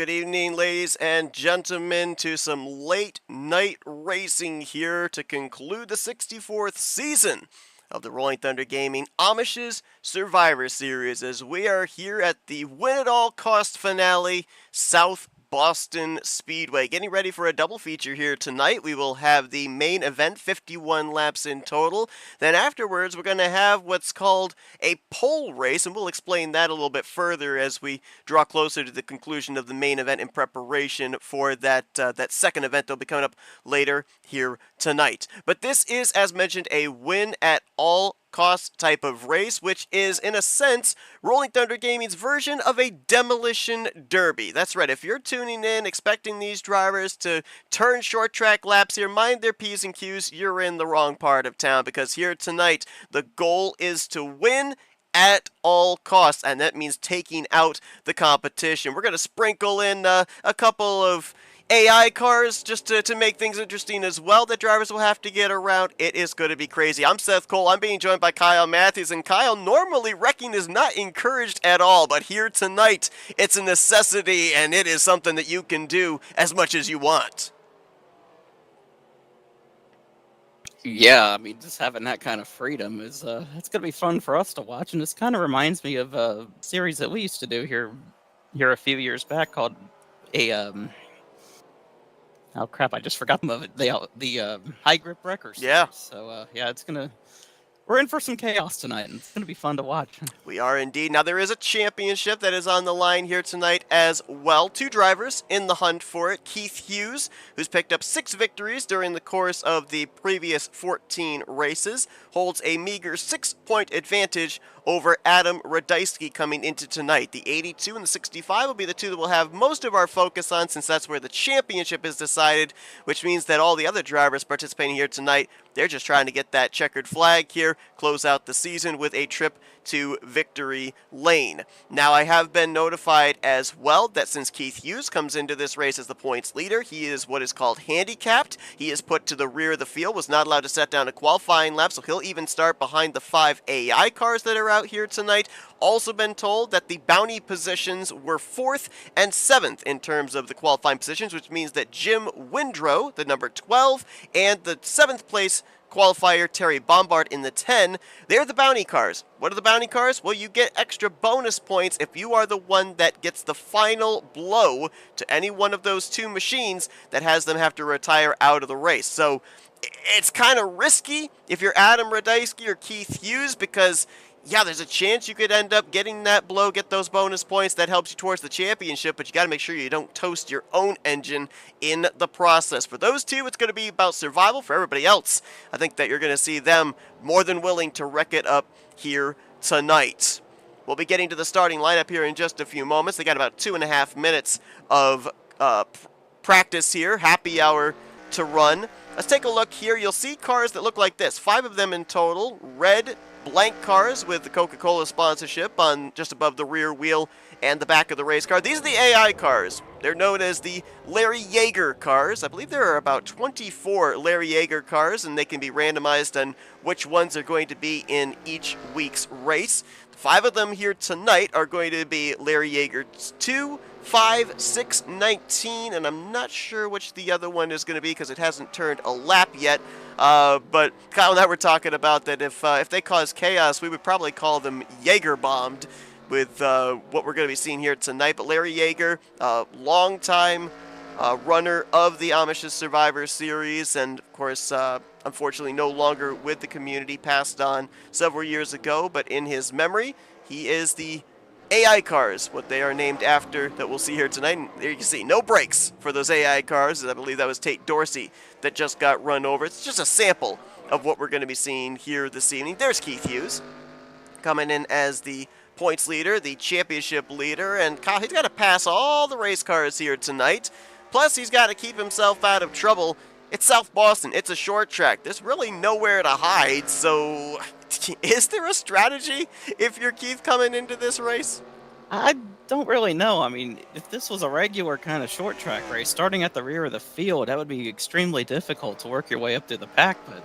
good evening, ladies and gentlemen, to some late night racing here to conclude the 64th season of the Rolling Thunder Gaming Amish's Survivor Series, as we are here at the Win at All Cost finale, South Boston Speedway. Getting ready for a double feature here tonight. We will have the main event, 51 laps in total. Then afterwards, we're going to have what's called a pole race, and we'll explain that a little bit further as we draw closer to the conclusion of the main event in preparation for that second event that'll be coming up later here tonight. But this is, as mentioned, a win at all cost type of race, which is, in a sense, Rolling Thunder Gaming's version of a demolition derby. That's right, if you're tuning in expecting these drivers to turn short track laps here, mind their P's and Q's, you're in the wrong part of town, because here tonight, the goal is to win at all costs, and that means taking out the competition. We're going to sprinkle in a couple of AI cars just to make things interesting as well that drivers will have to get around. It is going to be crazy. I'm Seth Cole. I'm being joined by Kyle Matthews, and Kyle, normally wrecking is not encouraged at all, but here tonight it's a necessity, and it is something that you can do as much as you want. Yeah, I mean, just having that kind of freedom is it's gonna be fun for us to watch, and this kind of reminds me of a series that we used to do here a few years back called a oh crap, I just forgot the name of it. The High Grip Wreckers. Yeah. So yeah, we're in for some chaos tonight, and it's gonna be fun to watch. We are indeed. Now, there is a championship that is on the line here tonight as well. Two drivers in the hunt for it. Keith Hughes, who's picked up 6 victories during the course of the previous 14 races, holds a meager 6-point advantage over Adam Radeisky coming into tonight. The 82 and the 65 will be the two that we'll have most of our focus on, since that's where the championship is decided, which means that all the other drivers participating here tonight, they're just trying to get that checkered flag here, close out the season with a trip to victory lane. Now, I have been notified as well that since Keith Hughes comes into this race as the points leader, he is what is called handicapped. He is put to the rear of the field, was not allowed to set down a qualifying lap, so he'll even start behind the 5 AI cars that are out here tonight. Also been told that the bounty positions were 4th and 7th in terms of the qualifying positions, which means that Jim Windrow, the number 12, and the 7th place qualifier Terry Bombard in the 10, they're the bounty cars. What are the bounty cars? Well, you get extra bonus points if you are the one that gets the final blow to any one of those two machines that has them have to retire out of the race. So it's kind of risky if you're Adam Radeisky or Keith Hughes, because yeah, there's a chance you could end up getting that blow, get those bonus points. That helps you towards the championship, but you got to make sure you don't toast your own engine in the process. For those two, it's going to be about survival. For everybody else, I think that you're going to see them more than willing to wreck it up here tonight. We'll be getting to the starting lineup here in just a few moments. They got about 2.5 minutes of practice here, happy hour to run. Let's take a look here. You'll see cars that look like this. 5 of them in total. Red blank cars with the Coca-Cola sponsorship on just above the rear wheel and the back of the race car. These are the AI cars. They're known as the Larry Yeager cars. I believe there are about 24 Larry Yeager cars, and they can be randomized on which ones are going to be in each week's race. 5 of them here tonight are going to be Larry Yeager 2, 5, 6, 19, and I'm not sure which the other one is going to be because it hasn't turned a lap yet. But Kyle and I were talking about that if they cause chaos, we would probably call them Jaeger-bombed with what we're going to be seeing here tonight. But Larry Yeager, longtime runner of the Amish's Survivor Series, and of course, unfortunately no longer with the community, passed on several years ago, but in his memory, he is the AI cars, what they are named after, that we'll see here tonight. And there you can see, no brakes for those AI cars. I believe that was Tate Dorsey that just got run over. It's just a sample of what we're going to be seeing here this evening. There's Keith Hughes coming in as the points leader, the championship leader, and Kyle, he's got to pass all the race cars here tonight. Plus, he's got to keep himself out of trouble. It's South Boston. It's a short track. There's really nowhere to hide, so is there a strategy if you're Keith coming into this race? I don't really know. I mean, if this was a regular kind of short track race, starting at the rear of the field, that would be extremely difficult to work your way up through the pack. But,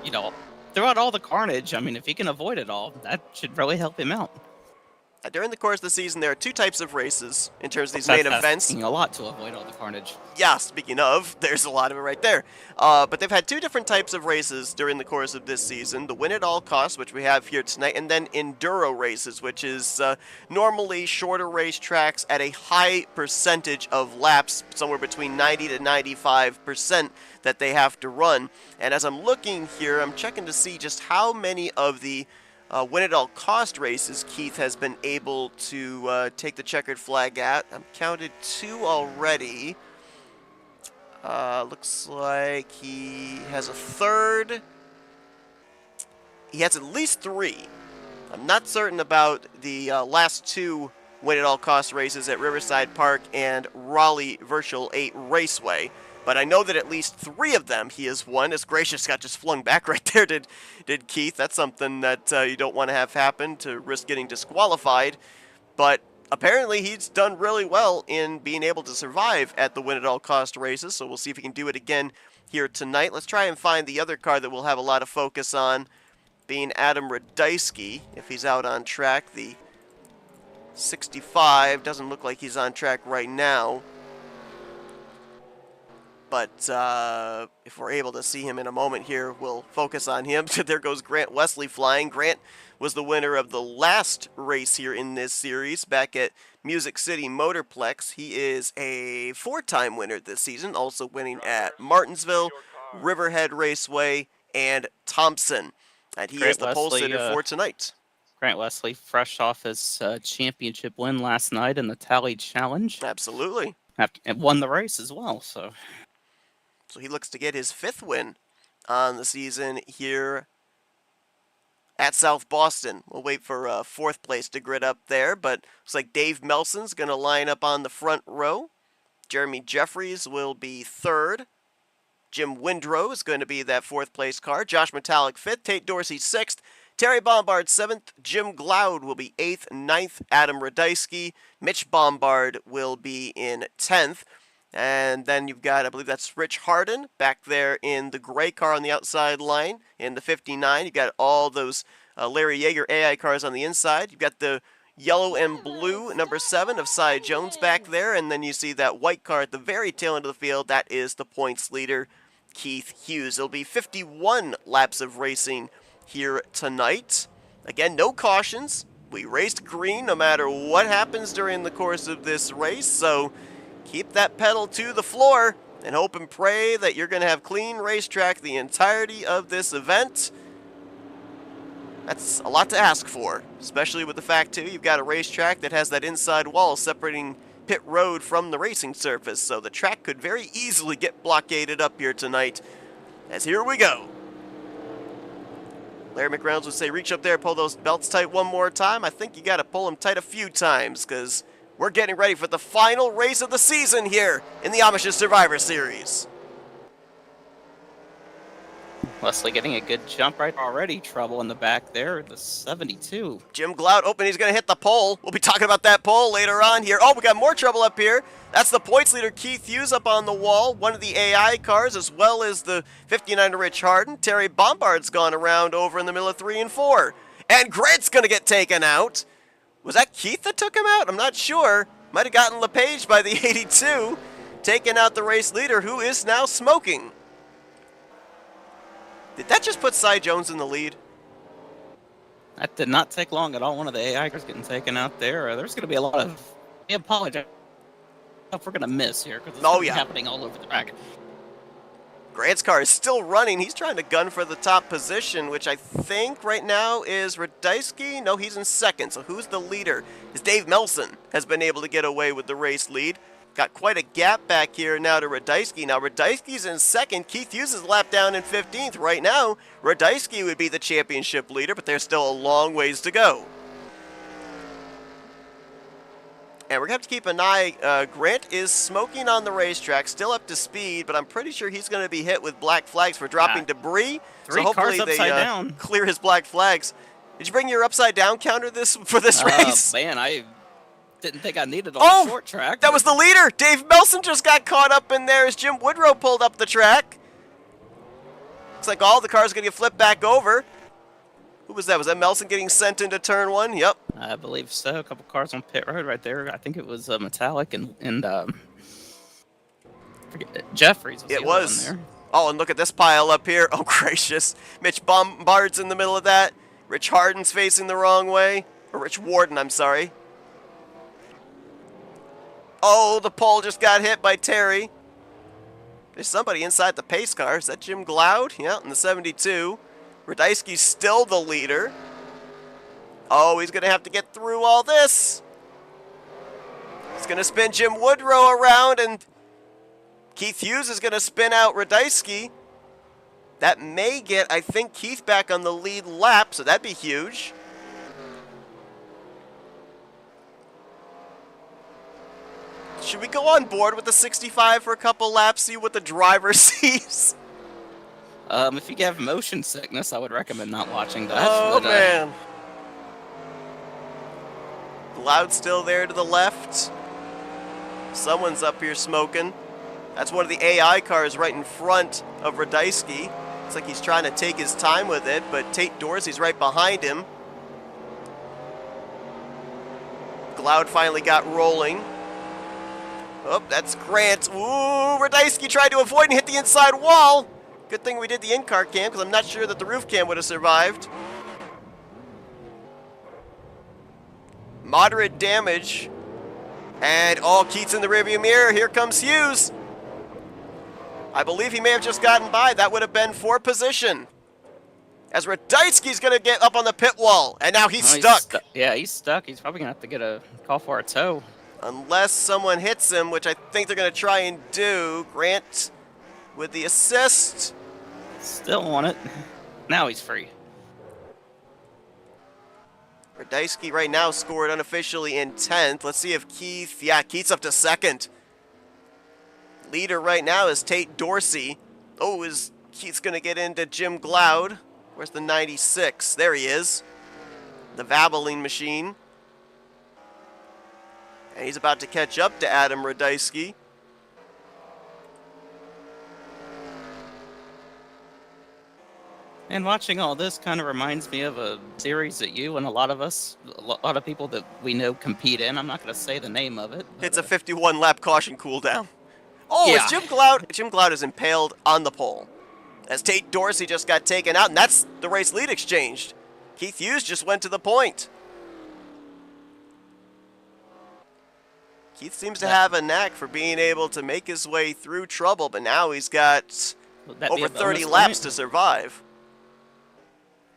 you know, throughout all the carnage, I mean, if he can avoid it all, that should really help him out. During the course of the season, there are two types of races in terms of these That's main events. asking a lot to avoid all the carnage. Yeah, speaking of, there's a lot of it right there. But they've had two different types of races during the course of this season. The win at all costs, which we have here tonight, and then enduro races, which is normally shorter racetracks at a high percentage of laps, somewhere between 90 to 95% that they have to run. And as I'm looking here, I'm checking to see just how many of the win at all cost races Keith has been able to take the checkered flag at. I've counted 2 already. Looks like he has a third. He has at least 3. I'm not certain about the last 2 win at all cost races at Riverside Park and Raleigh Virtual 8 Raceway. But I know that at least 3 of them he has won. His gracious got just flung back right there, did Keith. That's something that you don't want to have happen, to risk getting disqualified. But apparently he's done really well in being able to survive at the win-at-all-cost races, so we'll see if he can do it again here tonight. Let's try and find the other car that we'll have a lot of focus on, being Adam Radeisky, if he's out on track. The 65 doesn't look like he's on track right now. But if we're able to see him in a moment here, we'll focus on him. There goes Grant Wesley flying. Grant was the winner of the last race here in this series back at Music City Motorplex. He is a 4-time winner this season, also winning at Martinsville, Riverhead Raceway, and Thompson. And he is the pole sitter for tonight. Grant Wesley, fresh off his championship win last night in the Tally Challenge. Absolutely. And won the race as well, so he looks to get his 5th win on the season here at South Boston. We'll wait for 4th place to grid up there, but looks like Dave Melson's going to line up on the front row. Jeremy Jeffries will be 3rd. Jim Windrow is going to be that 4th place car. Josh Metallic 5th. Tate Dorsey 6th. Terry Bombard 7th. Jim Glaude will be 8th. 9th, Adam Radeisky. Mitch Bombard will be in 10th. And then you've got, I believe that's Rich Harden back there in the gray car on the outside line in the 59. You've got all those Larry Yeager AI cars on the inside. You've got the yellow and blue number 7 of Cy Jones back there. And then you see that white car at the very tail end of the field. That is the points leader, Keith Hughes. It'll be 51 laps of racing here tonight. Again, no cautions. We raced green no matter what happens during the course of this race. So keep that pedal to the floor and hope and pray that you're going to have clean racetrack the entirety of this event. That's a lot to ask for, especially with the fact, too, you've got a racetrack that has that inside wall separating pit road from the racing surface, so the track could very easily get blockaded up here tonight. As here we go. Larry McReynolds would say, reach up there, pull those belts tight one more time. I think you got to pull them tight a few times, because we're getting ready for the final race of the season here in the Amish Survivor Series. Wesley getting a good jump right already. Trouble in the back there, the 72. Jim Glaude, he's going to hit the pole. We'll be talking about that pole later on here. Oh, we got more trouble up here. That's the points leader, Keith Hughes, up on the wall. One of the AI cars, as well as the 59 Rich Harden. Terry Bombard's gone around over in the middle of 3 and 4. And Grant's going to get taken out. Was that Keith that took him out? I'm not sure. Might have gotten LePage by the 82, taking out the race leader, who is now smoking. Did that just put Cy Jones in the lead? That did not take long at all. One of the AI cars getting taken out there. There's going to be a lot of... I apologize if we're going to miss here, because it's happening all over the track. Grant's car is still running. He's trying to gun for the top position, which I think right now is Radeisky. No, he's in 2nd. So who's the leader? Is Dave Melson has been able to get away with the race lead. Got quite a gap back here now to Radeisky. Now Radeisky's in 2nd. Keith Hughes is lap down in 15th. Right now, Radeisky would be the championship leader, but there's still a long ways to go. And we're going to have to keep an eye. Grant is smoking on the racetrack, still up to speed, but I'm pretty sure he's going to be hit with black flags for dropping debris. Three so hopefully cars upside down. Clear his black flags. Did you bring your upside down counter for this race? Man, I didn't think I needed on the short track. That was the leader. Dave Melson just got caught up in there as Jim Woodrow pulled up the track. Looks like all the cars are going to get flipped back over. Who was that? Was that Melson getting sent into turn 1? Yep. I believe so. A couple cars on pit road right there. I think it was Metallic and Jeffries was It the other one was. there. Oh, and look at this pile up here. Oh, gracious. Mitch Bombard's in the middle of that. Rich Harden's facing the wrong way. Or Rich Warden, I'm sorry. Oh, the pole just got hit by Terry. There's somebody inside the pace car. Is that Jim Gloud? Yeah, in the 72. Radeisky's still the leader. Oh, he's going to have to get through all this. He's going to spin Jim Woodrow around, and Keith Hughes is going to spin out Radeisky. That may get, I think, Keith back on the lead lap, so that'd be huge. Should we go on board with the 65 for a couple laps, see what the driver sees? If you have motion sickness, I would recommend not watching that. Oh, but, man. Loud still there to the left. Someone's up here smoking. That's one of the AI cars right in front of Radeisky. Looks like he's trying to take his time with it, but Tate Dorsey's right behind him. Gloud finally got rolling. Oh, that's Grant. Ooh, Radeisky tried to avoid and hit the inside wall. Good thing we did the in-car cam, because I'm not sure that the roof cam would have survived. Moderate damage. And, oh, Keith's in the rearview mirror. Here comes Hughes. I believe he may have just gotten by. That would have been for position. As Radeisky's going to get up on the pit wall. And now he's stuck. Yeah, he's stuck. He's probably going to have to get a call for a tow. Unless someone hits him, which I think they're going to try and do. Grant with the assist. Still on it. Now he's free. Radeisky right now scored unofficially in 10th. Let's see if Keith... Yeah, Keith's up to 2nd. Leader right now is Tate Dorsey. Oh, is Keith's going to get into Jim Gloud. Where's the 96? There he is. The Vabeline machine. And he's about to catch up to Adam Radeisky. And watching all this kind of reminds me of a series that you and a lot of people that we know compete in. I'm not going to say the name of it. But, It's a 51-lap caution cooldown. Oh, yeah. It's Jim Gloud. Jim Gloud is impaled on the pole. As Tate Dorsey just got taken out, and that's the race lead exchanged. Keith Hughes just went to the point. Keith seems to have a knack for being able to make his way through trouble, but now he's got over 30 laps to survive.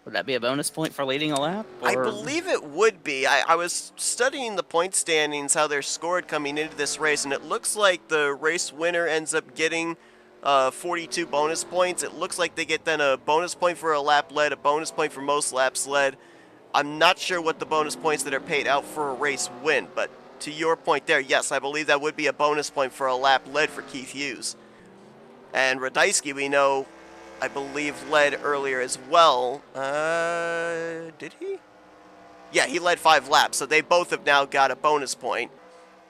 Would that be a bonus point for leading a lap? I believe it would be. I was studying the point standings, how they're scored coming into this race, and it looks like the race winner ends up getting 42 bonus points. It looks like they get then a bonus point for a lap led, a bonus point for most laps led. I'm not sure what the bonus points that are paid out for a race win, but to your point there, yes, I believe that would be a bonus point for a lap led for Keith Hughes. And Radeisky, we know, I believe, led earlier as well. Did he? Yeah, he led 5 laps, so they both have now got a bonus point.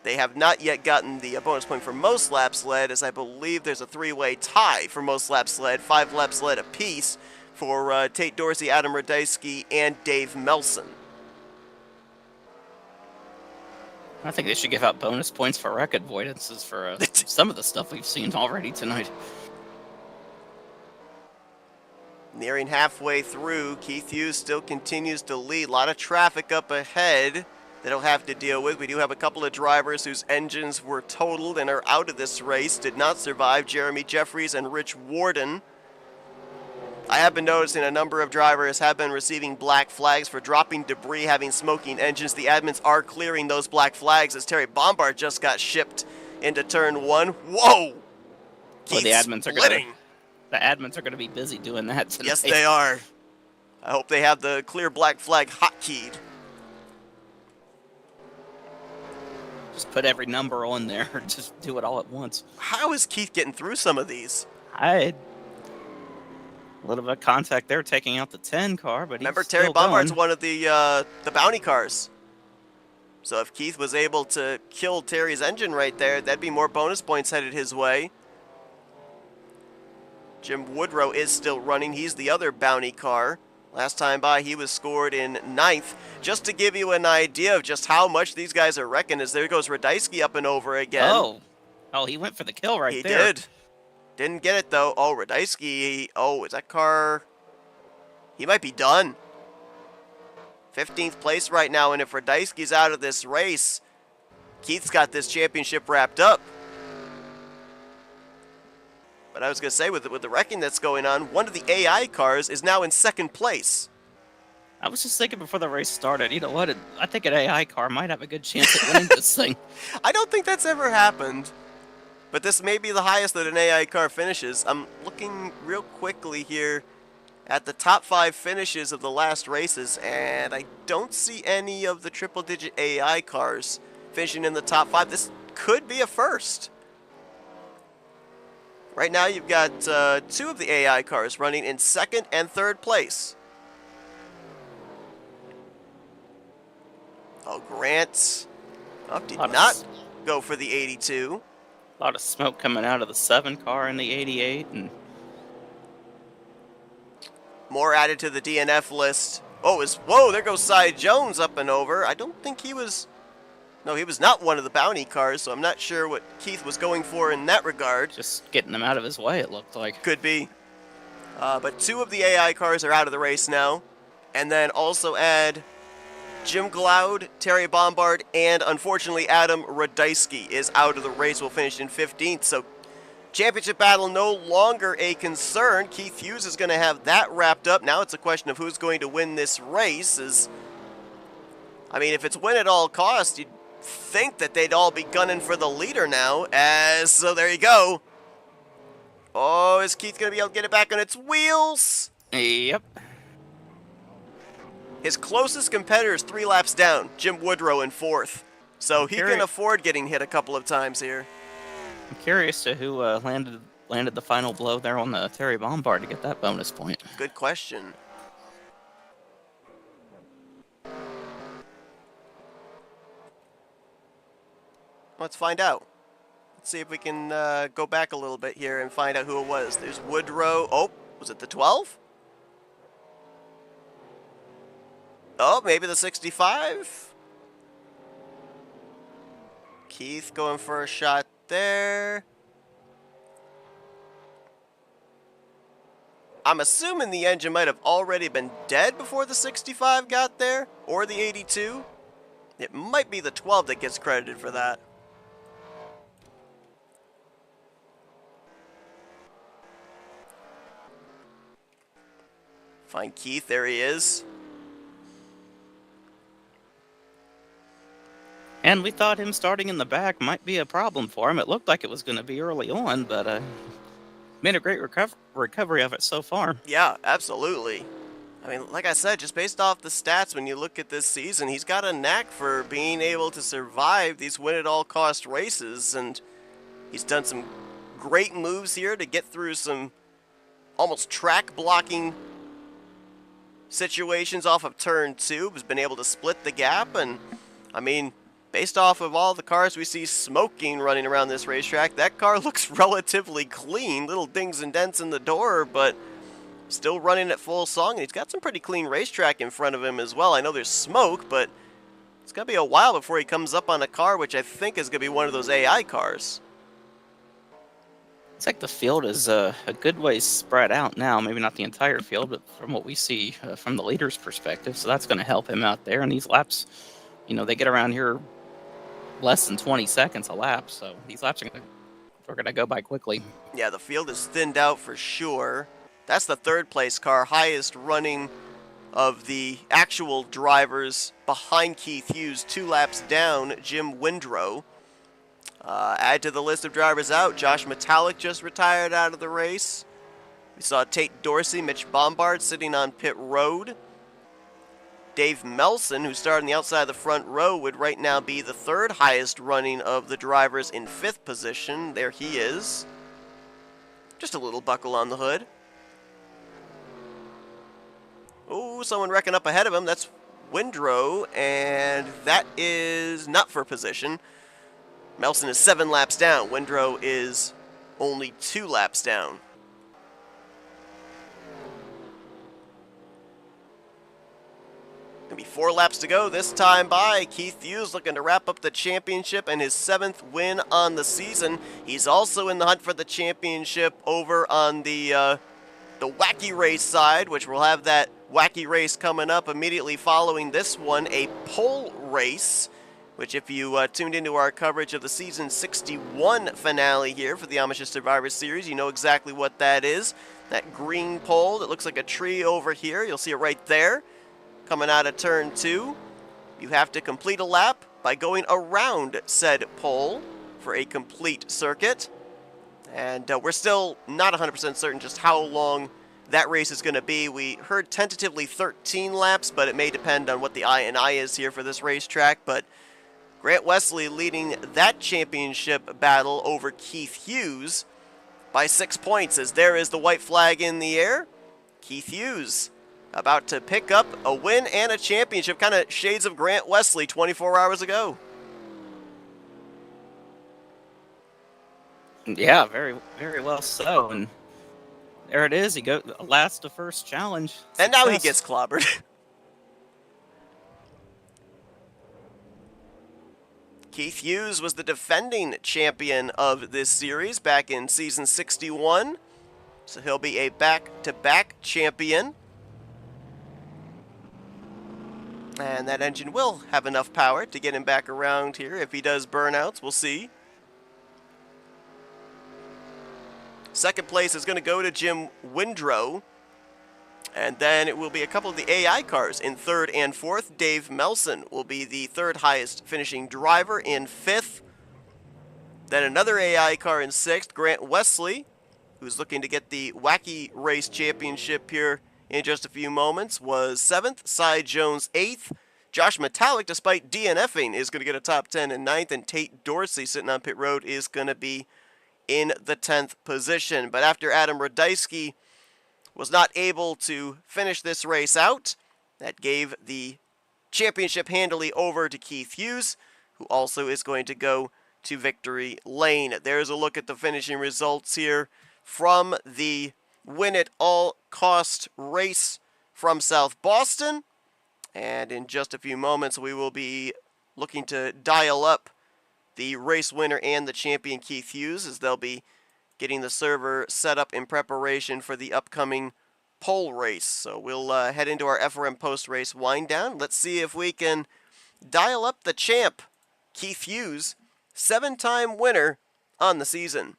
They have not yet gotten the bonus point for most laps led, as I believe there's a 3-way tie for most laps led, 5 laps led apiece for Tate Dorsey, Adam Radeisky, and Dave Melson. I think they should give out bonus points for wreck avoidances for some of the stuff we've seen already tonight. Nearing halfway through, Keith Hughes still continues to lead. A lot of traffic up ahead that he'll have to deal with. We do have a couple of drivers whose engines were totaled and are out of this race, did not survive. Jeremy Jeffries and Rich Warden. I have been noticing a number of drivers have been receiving black flags for dropping debris, having smoking engines. The admins are clearing those black flags as Terry Bombard just got shipped into turn 1. Whoa! Well, the admins are going to be busy doing that tonight. Yes, they are. I hope they have the clear black flag hotkeyed. Just put every number on there. Just do it all at once. How is Keith getting through some of these? A little bit of contact there, taking out the 10 car, but remember, he's still Terry Bombard's going. one of the bounty cars. So if Keith was able to kill Terry's engine right there, that'd be more bonus points headed his way. Jim Woodrow is still running. He's the other bounty car. Last time by, he was scored in 9th. Just to give you an idea of just how much these guys are wrecking, as there goes Radeisky up and over again. Oh, he went for the kill right He there. did. Didn't get it, though. Oh, Radeisky. Oh, is that car... He might be done. 15th place right now, and if Radeisky's out of this race, Keith's got this championship wrapped up. But I was going to say, with the wrecking that's going on, one of the AI cars is now in 2nd place. I was just thinking before the race started, you know what? I think an AI car might have a good chance at winning this thing. I don't think that's ever happened. But this may be the highest that an AI car finishes. I'm looking real quickly here at the top 5 finishes of the last races, and I don't see any of the triple-digit AI cars finishing in the top 5. This could be a first. Right now you've got 2 of the AI cars running in 2nd and 3rd place. Oh, Grant did not go for the 82. A lot of smoke coming out of the 7 car and the 88, and more added to the DNF list. Oh, whoa, there goes Cy Jones up and over. I don't think he was... No, he was not one of the bounty cars, so I'm not sure what Keith was going for in that regard. Just getting them out of his way, it looked like. Could be. But 2 of the AI cars are out of the race now. And then also add Jim Glaude, Terry Bombard, and unfortunately Adam Radeisky is out of the race. Will finish in 15th, so championship battle no longer a concern. Keith Hughes is going to have that wrapped up. Now it's a question of who's going to win this race. I mean, if it's win at all costs, you'd think that they'd all be gunning for the leader now. So there you go. Oh, is Keith going to be able to get it back on its wheels? Yep. His closest competitor is 3 laps down, Jim Woodrow in 4th. So he can afford getting hit a couple of times here. I'm curious to who landed the final blow there on the Terry Bombard to get that bonus point. Good question. Let's find out. Let's see if we can go back a little bit here and find out who it was. There's Woodrow. Oh, was it the 12? Oh, maybe the 65? Keith going for a shot there. I'm assuming the engine might have already been dead before the 65 got there, or the 82. It might be the 12 that gets credited for that. Find Keith, there he is. And we thought him starting in the back might be a problem for him. It looked like it was going to be early on, but made a great recovery of it so far. Yeah, absolutely. I mean, like I said, just based off the stats, when you look at this season, he's got a knack for being able to survive these win-at-all-cost races, and he's done some great moves here to get through some almost track-blocking situations off of turn 2. Has been able to split the gap, and, I mean, based off of all the cars we see smoking running around this racetrack, that car looks relatively clean. Little dings and dents in the door, but still running at full song. And he's got some pretty clean racetrack in front of him as well. I know there's smoke, but it's going to be a while before he comes up on a car, which I think is going to be one of those AI cars. It's like the field is a good ways spread out now. Maybe not the entire field, but from what we see from the leader's perspective. So that's going to help him out there. And these laps, you know, they get around here less than 20 seconds a lap. So these laps are going to go by quickly. Yeah, the field is thinned out for sure. That's the 3rd place car, highest running of the actual drivers behind Keith Hughes, 2 laps down, Jim Windrow. Add to the list of drivers out, Josh Metallic just retired out of the race. We saw Tate Dorsey, Mitch Bombard sitting on pit road. Dave Melson, who started on the outside of the front row, would right now be the 3rd highest running of the drivers in 5th position. There he is. Just a little buckle on the hood. Oh, someone wrecking up ahead of him. That's Windrow, and that is not for position. Melson is 7 laps down. Windrow is only 2 laps down. Gonna be 4 laps to go this time by Keith Hughes, looking to wrap up the championship and his 7th win on the season. He's also in the hunt for the championship over on the wacky race side, which we'll have that wacky race coming up immediately following this one, a pole race, which if you tuned into our coverage of the season 61 finale here for the Amish Survivor Series, you know exactly what that is. That green pole that looks like a tree over here, you'll see it right there. Coming out of turn 2, you have to complete a lap by going around said pole for a complete circuit. And we're still not 100% certain just how long that race is going to be. We heard tentatively 13 laps, but it may depend on what the I&I is here for this racetrack. But Grant Wesley leading that championship battle over Keith Hughes by 6 points, as there is the white flag in the air. Keith Hughes about to pick up a win and a championship, kind of shades of Grant Wesley 24 hours ago. Yeah, very, very well so. And there it is. He goes last to first challenge. And now he gets clobbered. Keith Hughes was the defending champion of this series back in season 61. So he'll be a back-to-back champion. And that engine will have enough power to get him back around here. If he does burnouts, we'll see. Second place is going to go to Jim Windrow. And then it will be a couple of the AI cars in third and fourth. Dave Melson will be the third highest finishing driver in fifth. Then another AI car in sixth, Grant Wesley, who's looking to get the Wacky Race Championship here in just a few moments, was seventh. Cy Jones, eighth. Josh Metallic, despite DNFing, is going to get a top 10 in ninth. And Tate Dorsey, sitting on pit road, is going to be in the 10th position. But after Adam Radeisky was not able to finish this race out, that gave the championship handily over to Keith Hughes, who also is going to go to victory lane. There's a look at the finishing results here from the win at all cost race from South Boston. And in just a few moments, we will be looking to dial up the race winner and the champion Keith Hughes, as they'll be getting the server set up in preparation for the upcoming pole race. So we'll head into our FRM post-race wind down. Let's see if we can dial up the champ, Keith Hughes, 7-time winner on the season.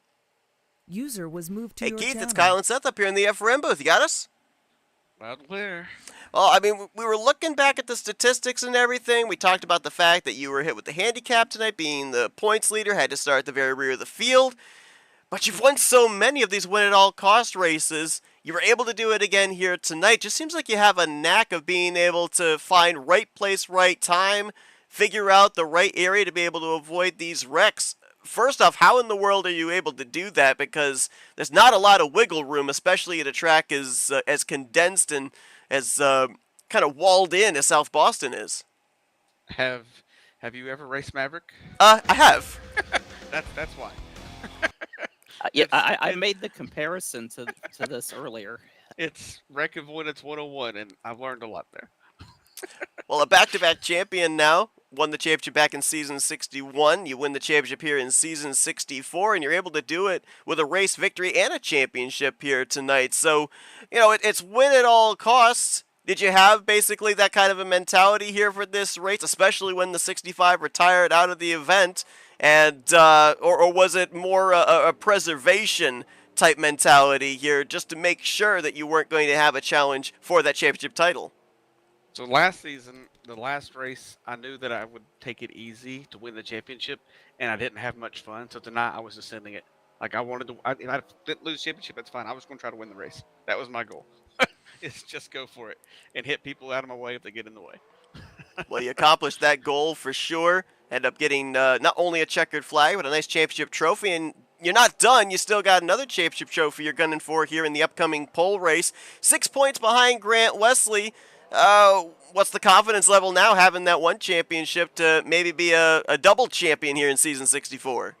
User was moved to Hey your Keith, channel. it's Kyle and Seth up here in the FRM booth. You got us? Loud and clear. Well, I mean, we were looking back at the statistics and everything. We talked about the fact that you were hit with the handicap tonight, being the points leader, had to start at the very rear of the field. But you've won so many of these win-at-all-cost races. You were able to do it again here tonight. Just seems like you have a knack of being able to find right place, right time, figure out the right area to be able to avoid these wrecks. First off, how in the world are you able to do that? Because there's not a lot of wiggle room, especially at a track as condensed and as kind of walled in as South Boston is. Have you ever raced Maverick? I have. That's why. Yeah, I made the comparison to this earlier. It's wreck avoidance 101, and I've learned a lot there. Well, a back-to-back champion now. Won the championship back in season 61. You win the championship here in season 64, and you're able to do it with a race victory and a championship here tonight. So, you know, it's win at all costs. Did you have basically that kind of a mentality here for this race, especially when the 65 retired out of the event? And or was it more a preservation type mentality here, just to make sure that you weren't going to have a challenge for that championship title? So last season, the last race, I knew that I would take it easy to win the championship, and I didn't have much fun. So tonight, I was just sending it. Like I wanted to. If I didn't lose the championship, that's fine. I was going to try to win the race. That was my goal. Is just go for it and hit people out of my way if they get in the way. Well, you accomplished that goal for sure. End up getting not only a checkered flag, but a nice championship trophy. And you're not done. You still got another championship trophy you're gunning for here in the upcoming pole race. 6 points behind Grant Wesley. What's the confidence level now, having that one championship to maybe be a double champion here in season 64?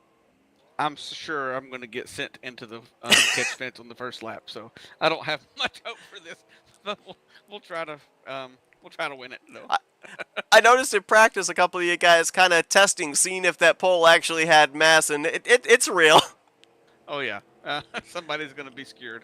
I'm sure I'm going to get sent into the catch fence on the first lap, so I don't have much hope for this. But we'll try to We'll try to win it. No. I noticed in practice a couple of you guys kind of testing, seeing if that pole actually had mass, and it's real. Oh yeah. Somebody's gonna be scared.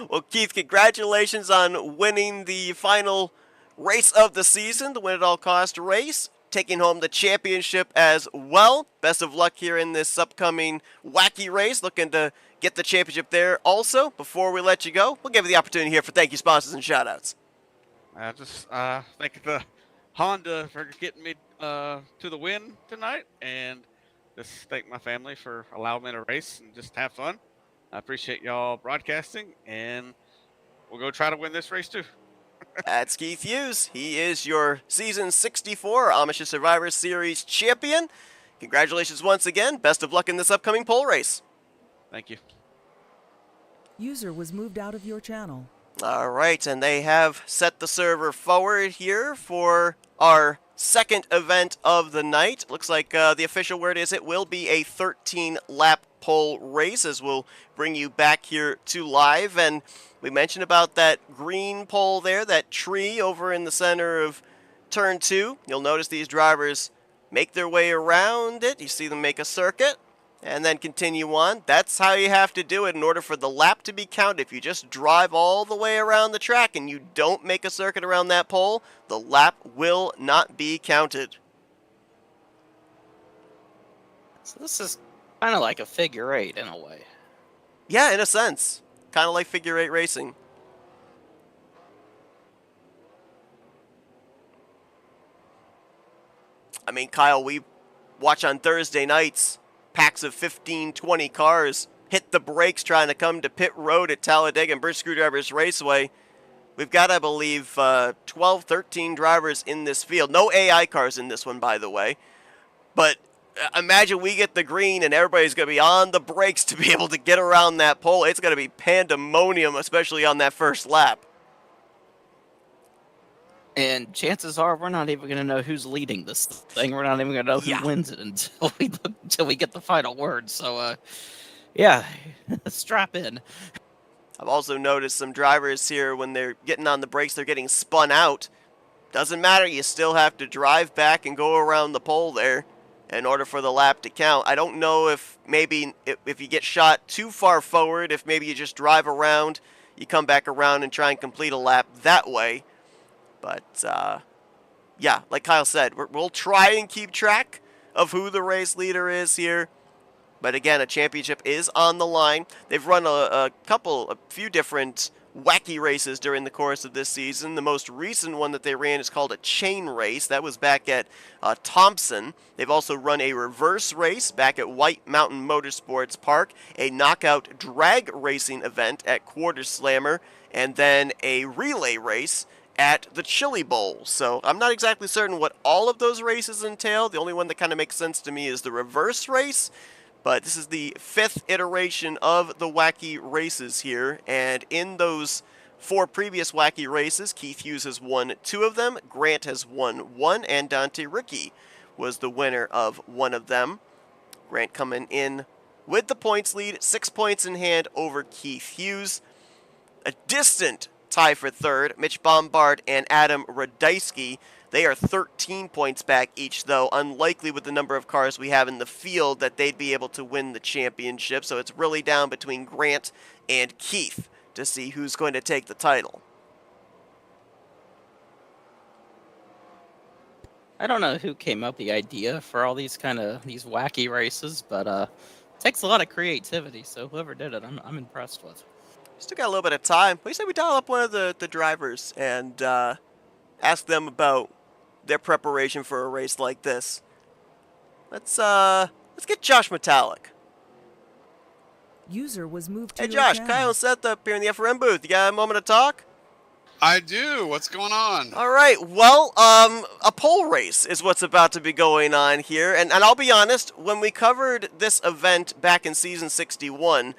Well, Keith, congratulations on winning the final race of the season, the Win at All Cost race, taking home the championship as well. Best of luck here in this upcoming wacky race, looking to get the championship there also. Before we let you go, we'll give you the opportunity here for thank you sponsors and shout-outs. I just thank the Honda for getting me to the win tonight, and just thank my family for allowing me to race and just have fun. I appreciate y'all broadcasting, and we'll go try to win this race too. That's Keith Hughes. He is your Season 64 Amish Survivor Series champion. Congratulations once again. Best of luck in this upcoming pole race. Thank you. User was moved out of your channel. All right, and they have set the server forward here for our second event of the night. Looks like the official word is it will be a 13-lap pole race, as we'll bring you back here to live. And we mentioned about that green pole there, that tree over in the center of turn 2. You'll notice these drivers make their way around it. You see them make a circuit and then continue on. That's how you have to do it in order for the lap to be counted. If you just drive all the way around the track and you don't make a circuit around that pole, the lap will not be counted. So this is kind of like a figure 8 in a way. Yeah, in a sense. Kind of like figure 8 racing. I mean, Kyle, we watch on Thursday nights, packs of 15, 20 cars hit the brakes trying to come to pit road at Talladega and British Screwdrivers Raceway. We've got, I believe, 12, 13 drivers in this field. No AI cars in this one, by the way. But imagine we get the green and everybody's going to be on the brakes to be able to get around that pole. It's going to be pandemonium, especially on that first lap. And chances are we're not even going to know who's leading this thing. We're not even going to know who wins it until we get the final word. So, yeah, strap in. I've also noticed some drivers here, when they're getting on the brakes, they're getting spun out. Doesn't matter, you still have to drive back and go around the pole there in order for the lap to count. I don't know if maybe if you get shot too far forward, if maybe you just drive around, you come back around and try and complete a lap that way. But, yeah, like Kyle said, we'll try and keep track of who the race leader is here. But again, a championship is on the line. They've run a few different wacky races during the course of this season. The most recent one that they ran is called a chain race. That was back at Thompson. They've also run a reverse race back at White Mountain Motorsports Park, a knockout drag racing event at Quarter Slammer, and then a relay race at the Chili Bowl. So I'm not exactly certain what all of those races entail. The only one that kind of makes sense to me is the reverse race. But this is the 5th iteration of the wacky races here. And in those 4 previous wacky races, Keith Hughes has won 2 of them, Grant has won 1, and Dante Ricky was the winner of 1 of them. Grant coming in with the points lead, 6 points in hand over Keith Hughes. A distant tie for 3rd, Mitch Bombard and Adam Radeisky. They are 13 points back each, though. Unlikely with the number of cars we have in the field that they'd be able to win the championship. So it's really down between Grant and Keith to see who's going to take the title. I don't know who came up with the idea for all these these wacky races, but it takes a lot of creativity. So whoever did it, I'm impressed with. Still got a little bit of time. We say we dial up one of the drivers and ask them about their preparation for a race like this. Let's get Josh Metallic. User was moved to Hey your Josh, channel. Kyle Seth up here in the FRM booth. You got a moment to talk? I do. What's going on? All right. Well, a pole race is what's about to be going on here. And I'll be honest, when we covered this event back in Season 61,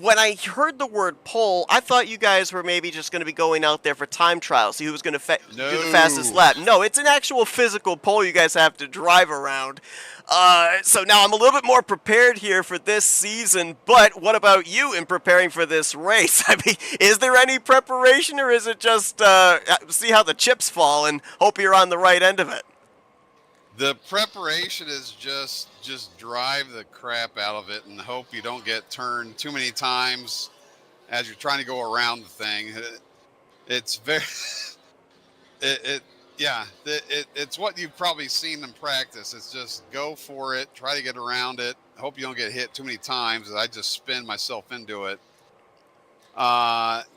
when I heard the word pole, I thought you guys were maybe just going to be going out there for time trials, see who was going to do the fastest No. lap. No, it's an actual physical pole you guys have to drive around. So now I'm a little bit more prepared here for this season, but what about you in preparing for this race? I mean, is there any preparation, or is it just see how the chips fall and hope you're on the right end of it? The preparation is just drive the crap out of it and hope you don't get turned too many times as you're trying to go around the thing. It's very it's what you've probably seen in practice. It's just go for it, try to get around it, hope you don't get hit too many times. I just spin myself into it.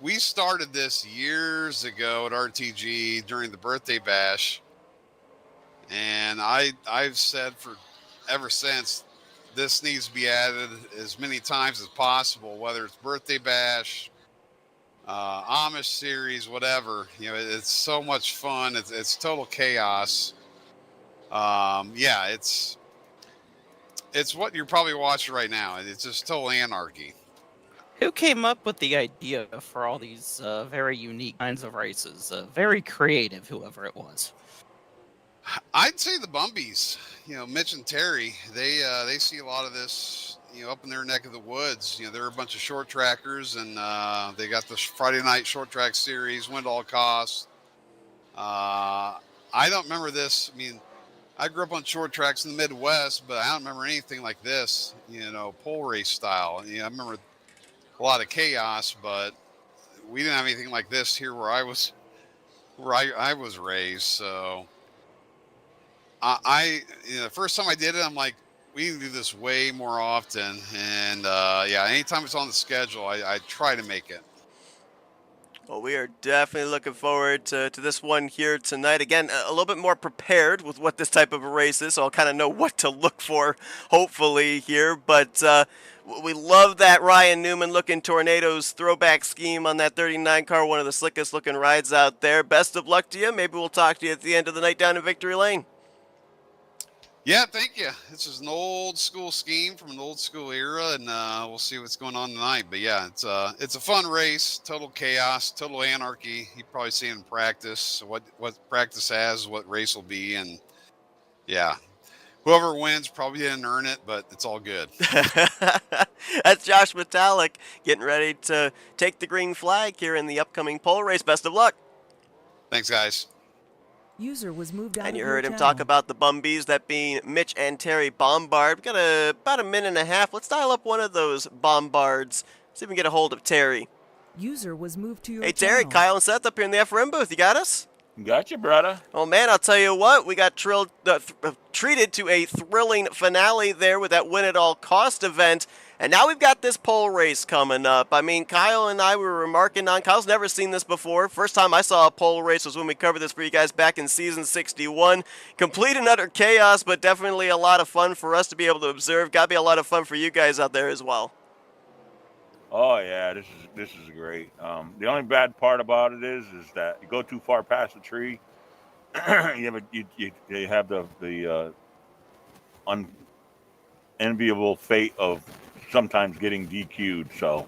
We started this years ago at RTG during the birthday bash. And I've said for ever since, this needs to be added as many times as possible, whether it's birthday bash, Amish series, whatever. You know, it's so much fun. It's total chaos. Yeah, it's what you're probably watching right now. It's just total anarchy. Who came up with the idea for all these very unique kinds of races? Very creative, whoever it was. I'd say the Bumbies, you know, Mitch and Terry, they see a lot of this, you know, up in their neck of the woods. You know, they're a bunch of short trackers, and they got the Friday night short track series, win at all costs. I don't remember this. I mean, I grew up on short tracks in the Midwest, but I don't remember anything like this, you know, pole race style. You know, I remember a lot of chaos, but we didn't have anything like this here where I was raised. So you know, the first time I did it, I'm like, we need to do this way more often. And yeah, anytime it's on the schedule, I try to make it. Well, we are definitely looking forward to this one here tonight. Again, a little bit more prepared with what this type of a race is, so I'll kind of know what to look for, hopefully, here. But we love that Ryan Newman looking Tornadoes throwback scheme on that 39 car, one of the slickest looking rides out there. Best of luck to you. Maybe we'll talk to you at the end of the night down in Victory Lane. Yeah, thank you. This is an old school scheme from an old school era, and we'll see what's going on tonight. But yeah, it's a fun race, total chaos, total anarchy. You probably see in practice what practice has, what race will be, and yeah, whoever wins probably didn't earn it, but it's all good. That's Josh Metallic getting ready to take the green flag here in the upcoming pole race. Best of luck. Thanks, guys. User was moved out And of you your heard him channel. talk about the Bumbies, that being Mitch and Terry Bombard. We got about a minute and a half. Let's dial up one of those Bombards. See if we can get a hold of Terry. User was moved to your Hey, channel. Terry, Kyle and Seth up here in the FRM booth. You got us? Gotcha, brother. Oh, man, I'll tell you what. We got treated to a thrilling finale there with that win-at-all-cost event. And now we've got this pole race coming up. I mean, Kyle and I were remarking on, Kyle's never seen this before. First time I saw a pole race was when we covered this for you guys back in season 61. Complete and utter chaos, but definitely a lot of fun for us to be able to observe. Got to be a lot of fun for you guys out there as well. Oh yeah, this is great. The only bad part about it is that you go too far past the tree. you have the unenviable fate of sometimes getting DQ'd. So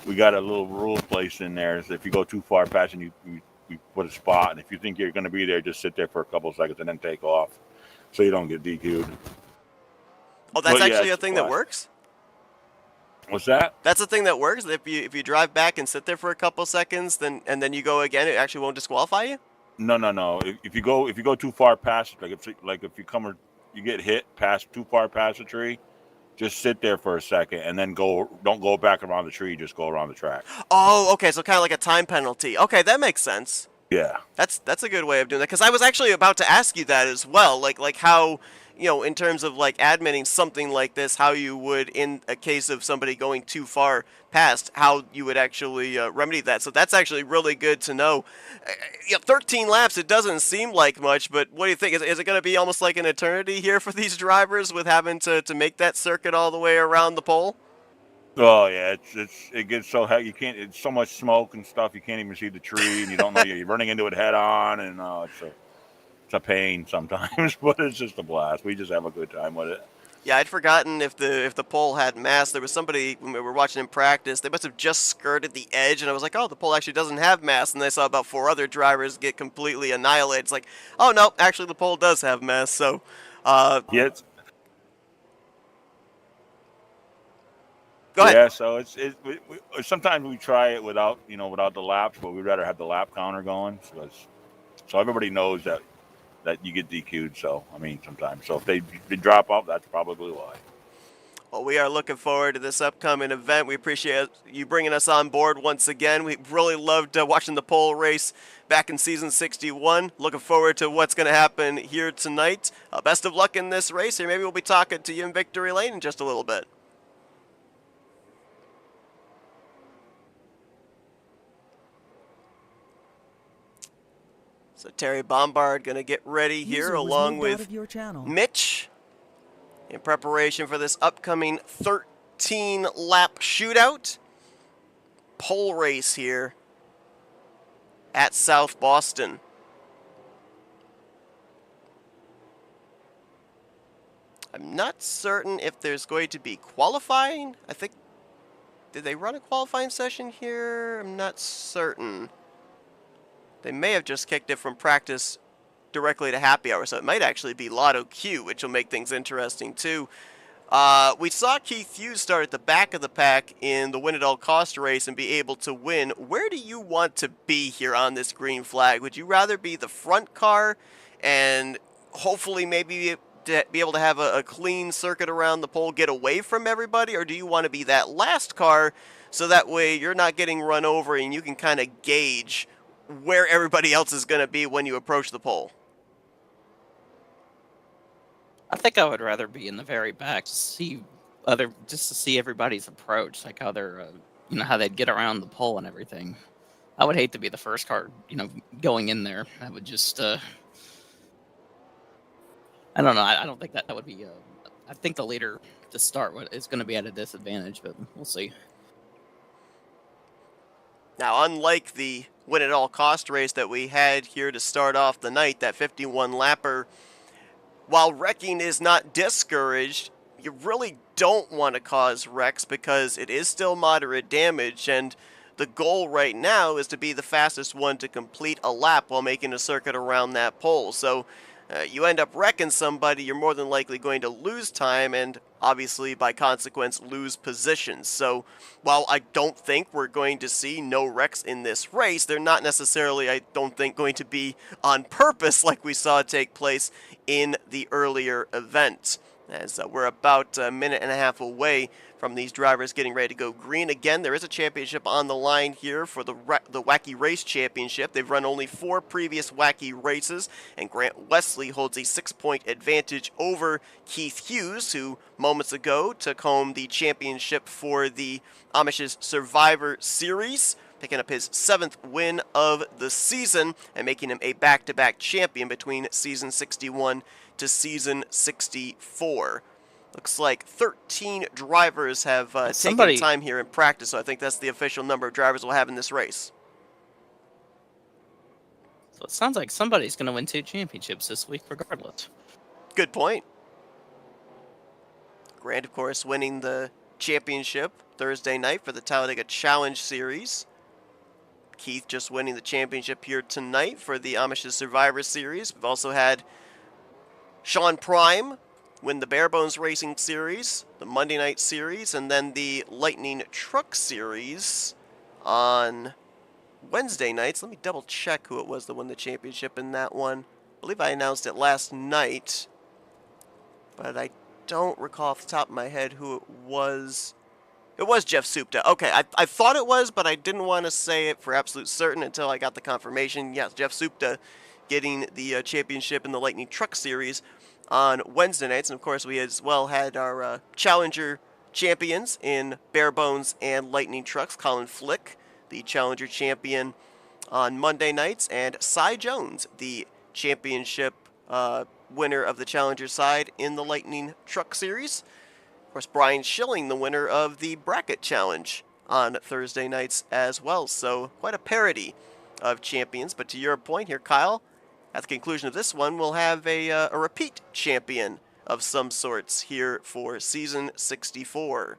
we got a little rule placed in there. Is if you go too far past and you put a spot, and if you think you're going to be there, just sit there for a couple of seconds and then take off, so you don't get DQ'd. Oh, that's But, yeah, actually a it's thing fun. that works? What's that? That's a thing that works? If you drive back and sit there for a couple seconds, and then you go again, it actually won't disqualify you? No. If you go too far past, if you get hit too far past the tree, just sit there for a second and then don't go back around the tree, just go around the track. Oh, okay, so kind of like a time penalty. Okay, that makes sense. Yeah. That's a good way of doing that, because I was actually about to ask you that as well, like how, you know, in terms of like admitting something like this, how you would, in a case of somebody going too far past, how you would actually remedy that. So that's actually really good to know. 13 laps, it doesn't seem like much, but what do you think? Is it going to be almost like an eternity here for these drivers with having to make that circuit all the way around the pole? Oh yeah, it gets so heavy. You can't. It's so much smoke and stuff. You can't even see the tree, and you don't know you're running into it head on, and it's a pain sometimes. But it's just a blast. We just have a good time with it. Yeah, I'd forgotten if the pole had mass. There was somebody when we were watching him practice. They must have just skirted the edge, and I was like, "Oh, the pole actually doesn't have mass." And I saw about 4 other drivers get completely annihilated. It's like, "Oh no, actually the pole does have mass." So, Yes. go ahead. Yeah, so sometimes we try it without without the laps, but we'd rather have the lap counter going so everybody knows that you get DQ'd. So I mean, sometimes. So if they drop off, that's probably why. Well, we are looking forward to this upcoming event. We appreciate you bringing us on board once again. We really loved watching the pole race back in season 61. Looking forward to what's going to happen here tonight. Best of luck in this race. Here, maybe we'll be talking to you in Victory Lane in just a little bit. So Terry Bombard going to get ready here User was along moved out with of your channel. Mitch in preparation for this upcoming 13-lap shootout pole race here at South Boston. I'm not certain if there's going to be qualifying. I think, did they run a qualifying session here? I'm not certain. They may have just kicked it from practice directly to happy hour, so it might actually be Lotto Q, which will make things interesting too. We saw Keith Hughes start at the back of the pack in the win at all cost race and be able to win. Where do you want to be here on this green flag? Would you rather be the front car and hopefully maybe be able to have a clean circuit around the pole, get away from everybody, or do you want to be that last car so that way you're not getting run over and you can kind of gauge where everybody else is going to be when you approach the pole? I think I would rather be in the very back to see everybody's approach, like how they're, how they'd get around the pole and everything. I would hate to be the first car, going in there. That would just, I don't know. I don't think that would be. I think the leader to start is going to be at a disadvantage, but we'll see. Now, unlike the win at all cost race that we had here to start off the night, that 51 lapper, while wrecking is not discouraged, you really don't want to cause wrecks because it is still moderate damage, and the goal right now is to be the fastest one to complete a lap while making a circuit around that pole. So you end up wrecking somebody, you're more than likely going to lose time and obviously by consequence lose positions. So while I don't think we're going to see no wrecks in this race, they're not necessarily, I don't think, going to be on purpose like we saw take place in the earlier event. As we're about a minute and a half away from these drivers getting ready to go green. Again, there is a championship on the line here for the Wacky Race Championship. They've run only 4 previous Wacky races, and Grant Wesley holds a 6-point advantage over Keith Hughes, who moments ago took home the championship for the Amish's Survivor Series, picking up his 7th win of the season and making him a back-to-back champion between season 61 to season 64. Looks like 13 drivers have taken time here in practice, so I think that's the official number of drivers we'll have in this race. So it sounds like somebody's going to win 2 championships this week regardless. Good point. Grant, of course, winning the championship Thursday night for the Talladega Challenge Series. Keith just winning the championship here tonight for the Amish's Survivor Series. We've also had Sean Prime win the Barebones Racing Series, the Monday Night Series, and then the Lightning Truck Series on Wednesday nights. Let me double check who it was that won the championship in that one. I believe I announced it last night, but I don't recall off the top of my head who it was. It was Jeff Supta. Okay, I thought it was, but I didn't want to say it for absolute certain until I got the confirmation. Yes, Jeff Supta getting the championship in the Lightning Truck Series on Wednesday nights. And of course, we as well had our Challenger champions in Barebones and Lightning Trucks. Colin Flick, the Challenger champion on Monday nights, and Cy Jones, the championship winner of the Challenger side in the Lightning Truck Series. Of course, Brian Schilling, the winner of the Bracket Challenge on Thursday nights as well. So quite a parody of champions. But to your point here, Kyle, at the conclusion of this one, we'll have a repeat champion of some sorts here for Season 64.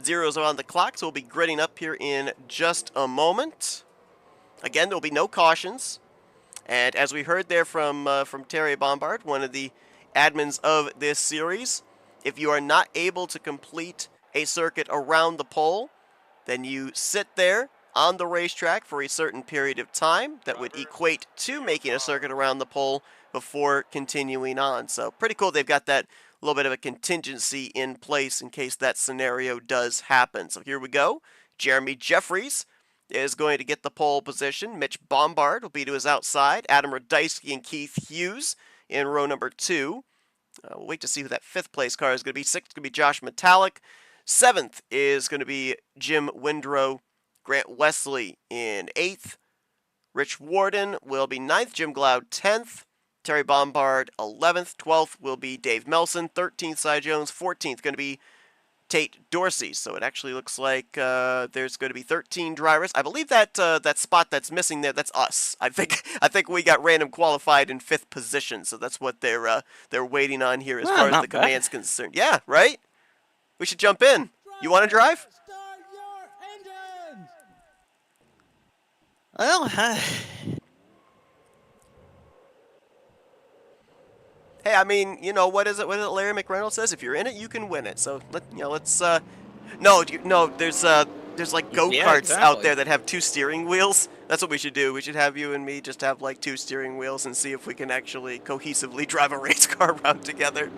Zeros are on the clock, so we'll be gridding up here in just a moment. Again, there will be no cautions. And as we heard there from Terry Bombard, one of the admins of this series, if you are not able to complete a circuit around the pole, then you sit there on the racetrack for a certain period of time that would equate to making a circuit around the pole before continuing on. So pretty cool. They've got that little bit of a contingency in place in case that scenario does happen. So here we go. Jeremy Jeffries is going to get the pole position. Mitch Bombard will be to his outside. Adam Radeisky and Keith Hughes in row number 2. We'll wait to see who that 5th place car is going to be. 6th is going to be Josh Metallic. 7th is going to be Jim Windrow. Grant Wesley in 8th. Rich Warden will be 9th. Jim Glaude 10th. Terry Bombard 11th. 12th will be Dave Melson. 13th, Cy Jones. 14th going to be Tate Dorsey. So it actually looks like there's going to be 13 drivers. I believe that that spot that's missing there, that's us. I think we got random qualified in 5th position. So that's what they're waiting on here as far as the command's concerned. Yeah, right? We should jump in. You want to drive? Start your engines! Well, Hey, I mean, you know, what is it Larry McReynolds says? If you're in it, you can win it. So, let's, no, there's like go-karts exactly. out there that have 2 steering wheels. That's what we should do. We should have you and me just have, like, 2 steering wheels and see if we can actually cohesively drive a race car around together.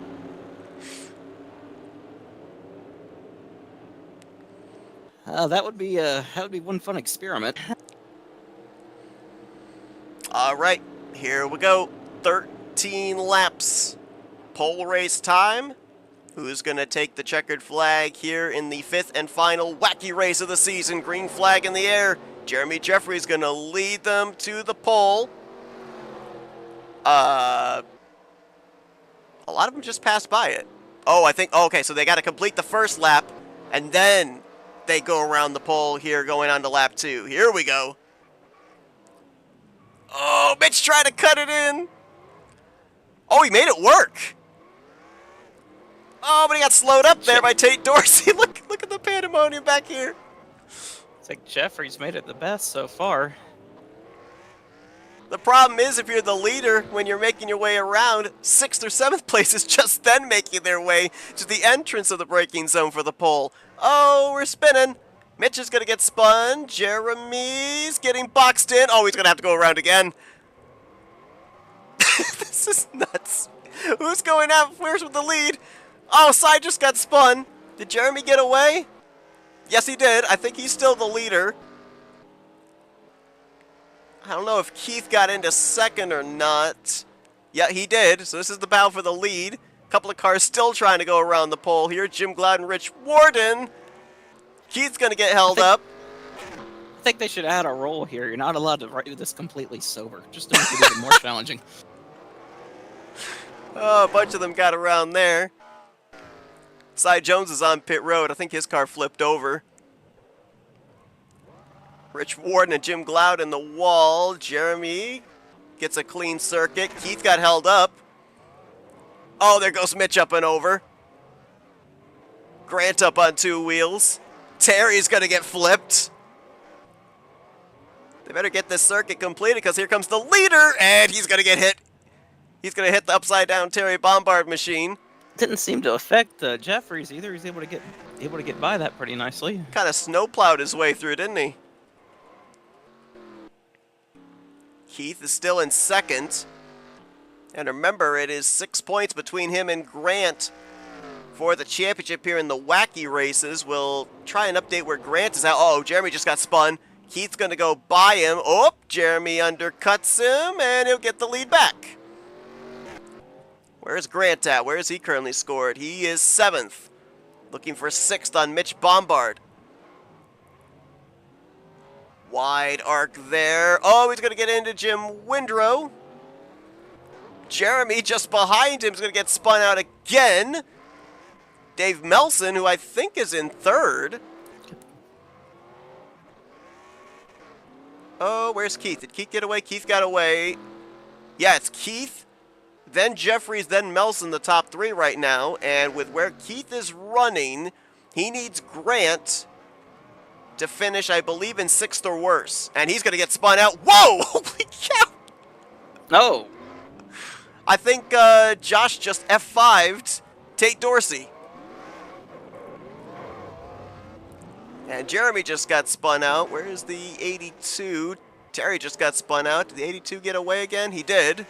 that would be one fun experiment. All right, here we go. 13 laps. Pole race time. Who's going to take the checkered flag here in the 5th and final wacky race of the season? Green flag in the air. Jeremy Jeffries going to lead them to the pole. A lot of them just passed by it. Oh, okay, so they got to complete the first lap, and then they go around the pole here going on to lap 2. Here we go. Oh, Mitch tried to cut it in. Oh, he made it work. Oh, but he got slowed up there by Tate Dorsey. Look at the pandemonium back here. It's like Jeffries made it the best so far. The problem is if you're the leader when you're making your way around, 6th or 7th place is just then making their way to the entrance of the braking zone for the pole. Oh, we're spinning. Mitch is going to get spun. Jeremy's getting boxed in. Oh, he's going to have to go around again. This is nuts. Who's going out? Where's with the lead? Oh, Cy just got spun. Did Jeremy get away? Yes, he did. I think he's still the leader. I don't know if Keith got into 2nd or not. Yeah, he did. So this is the battle for the lead. A couple of cars still trying to go around the pole here. Jim Glaude and Rich Warden. Keith's going to get held up. I think they should add a rule here. You're not allowed to do this completely sober, just to make it even more challenging. Oh, a bunch of them got around there. Cy Jones is on pit road. I think his car flipped over. Rich Warden and Jim Glaude in the wall. Jeremy gets a clean circuit. Keith got held up. Oh, there goes Mitch up and over. Grant up on 2 wheels. Terry's going to get flipped. They better get this circuit completed because here comes the leader, and he's going to get hit. He's going to hit the upside-down Terry Bombard machine. Didn't seem to affect Jeffries either. He's able to get by that pretty nicely. Kind of snowplowed his way through, didn't he? Keith is still in 2nd. And remember, it is 6 points between him and Grant for the championship here in the wacky races. We'll try and update where Grant is at. Oh, Jeremy just got spun. Keith's going to go by him. Oh, Jeremy undercuts him, and he'll get the lead back. Where's Grant at? Where is he currently scored? He is 7th. Looking for 6th on Mitch Bombard. Wide arc there. Oh, he's going to get into Jim Windrow. Jeremy just behind him is going to get spun out again. Dave Melson, who I think is in 3rd. Oh, where's Keith? Did Keith get away? Keith got away. Yeah, it's Keith. then Jeffries, then Melson, the top three right now. And with where Keith is running, he needs Grant to finish, I believe, in 6th or worse. And he's going to get spun out. Whoa! Holy cow! No. I think Josh just F5'd Tate Dorsey. And Jeremy just got spun out. Where is the 82? Terry just got spun out. Did the 82 get away again? He did.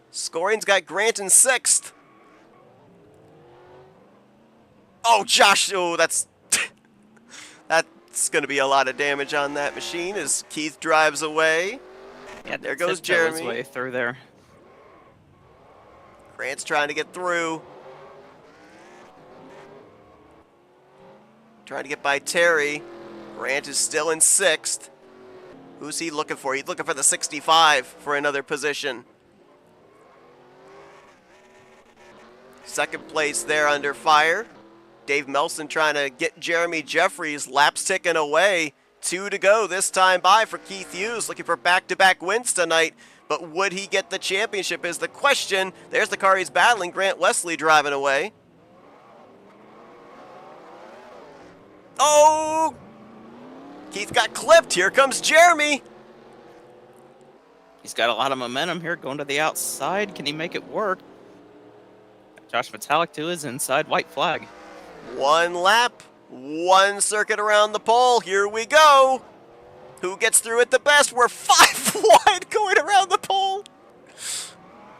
Scoring's got Grant in 6th. Oh, Josh. Oh, that's going to be a lot of damage on that machine as Keith drives away. Yeah, There goes tiptoe his Jeremy. way through there. Grant's trying to get through. Trying to get by Terry. Grant is still in 6th. Who's he looking for? He's looking for the 65 for another position. Second place there under fire. Dave Melson trying to get Jeremy Jeffries. Laps ticking away. 2 to go this time by for Keith Hughes. Looking for back-to-back wins tonight. But would he get the championship is the question. There's the car he's battling. Grant Wesley driving away. Oh! Keith got clipped. Here comes Jeremy. He's got a lot of momentum here going to the outside. Can he make it work? Josh Metallic to his inside. White flag. 1 lap, 1 circuit around the pole. Here we go. Who gets through it the best? We're 5 wide going around the pole.